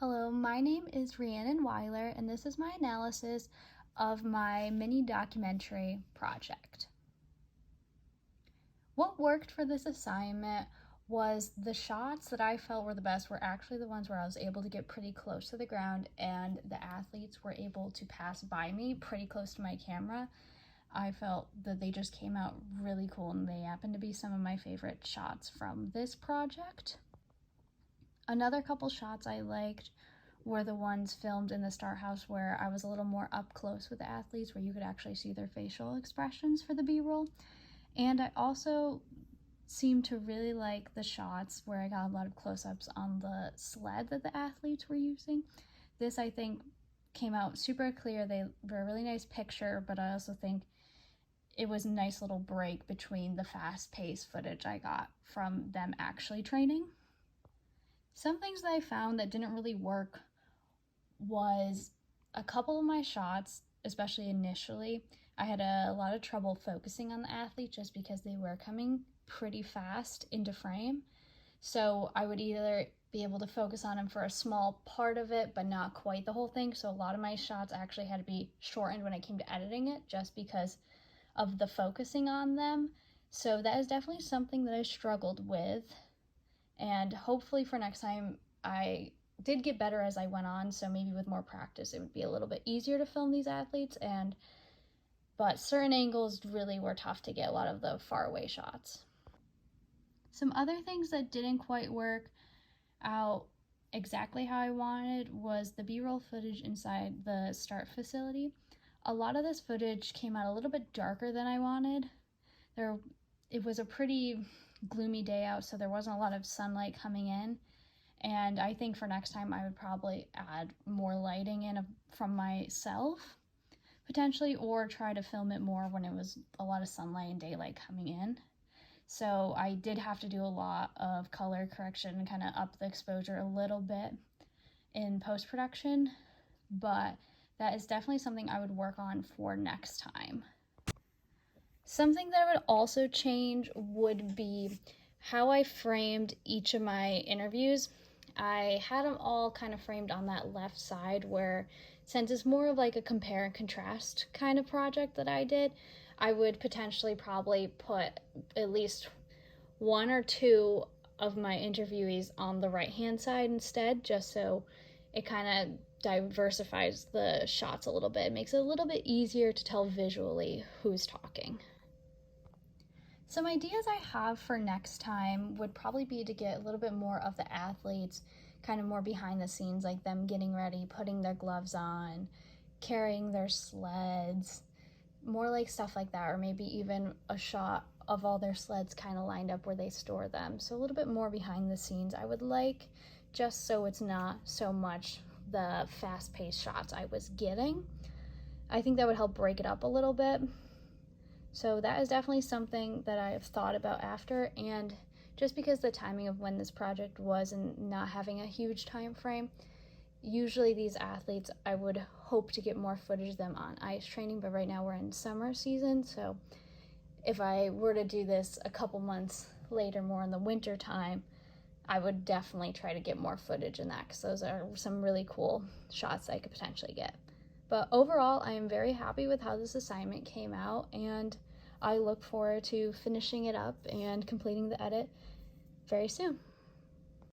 Hello, my name is Rhiannon Weiler, and this is my analysis of my mini documentary project. What worked for this assignment was the shots that I felt were the best were actually the ones where I was able to get pretty close to the ground and the athletes were able to pass by me pretty close to my camera. I felt that they just came out really cool, and they happen to be some of my favorite shots from this project. Another couple shots I liked were the ones filmed in the Start House where I was a little more up close with the athletes, where you could actually see their facial expressions for the B-roll. And I also seemed to really like the shots where I got a lot of close-ups on the sled that the athletes were using. This, I think, came out super clear. They were a really nice picture, but I also think it was a nice little break between the fast-paced footage I got from them actually training. Some things that I found that didn't really work was a couple of my shots, especially initially. I had a lot of trouble focusing on the athlete just because they were coming pretty fast into frame. So I would either be able to focus on them for a small part of it, but not quite the whole thing. So a lot of my shots actually had to be shortened when I came to editing it just because of the focusing on them. So that is definitely something that I struggled with. And hopefully for next time, I did get better as I went on, so maybe with more practice it would be a little bit easier to film these athletes, but certain angles really were tough to get, a lot of the far away shots. Some other things that didn't quite work out exactly how I wanted was the B-roll footage inside the start facility. A lot of this footage came out a little bit darker than I wanted. It was a pretty gloomy day out, so there wasn't a lot of sunlight coming in. And I think for next time I would probably add more lighting in from myself, potentially, or try to film it more when it was a lot of sunlight and daylight coming in. So I did have to do a lot of color correction and kind of up the exposure a little bit in post-production, but that is definitely something I would work on for next time. Something that I would also change would be how I framed each of my interviews. I had them all kind of framed on that left side where, since it's more of like a compare and contrast kind of project that I did, I would potentially probably put at least one or two of my interviewees on the right-hand side instead, just so it kind of diversifies the shots a little bit. It makes it a little bit easier to tell visually who's talking. Some ideas I have for next time would probably be to get a little bit more of the athletes kind of more behind the scenes, like them getting ready, putting their gloves on, carrying their sleds, more like stuff like that, or maybe even a shot of all their sleds kind of lined up where they store them. So a little bit more behind the scenes I would like, just so it's not so much the fast-paced shots I was getting. I think that would help break it up a little bit. So that is definitely something that I have thought about after, and just because the timing of when this project was and not having a huge time frame, usually these athletes I would hope to get more footage of them on ice training, but right now we're in summer season, so if I were to do this a couple months later, more in the winter time, I would definitely try to get more footage in that, because those are some really cool shots I could potentially get. But overall, I am very happy with how this assignment came out, and I look forward to finishing it up and completing the edit very soon.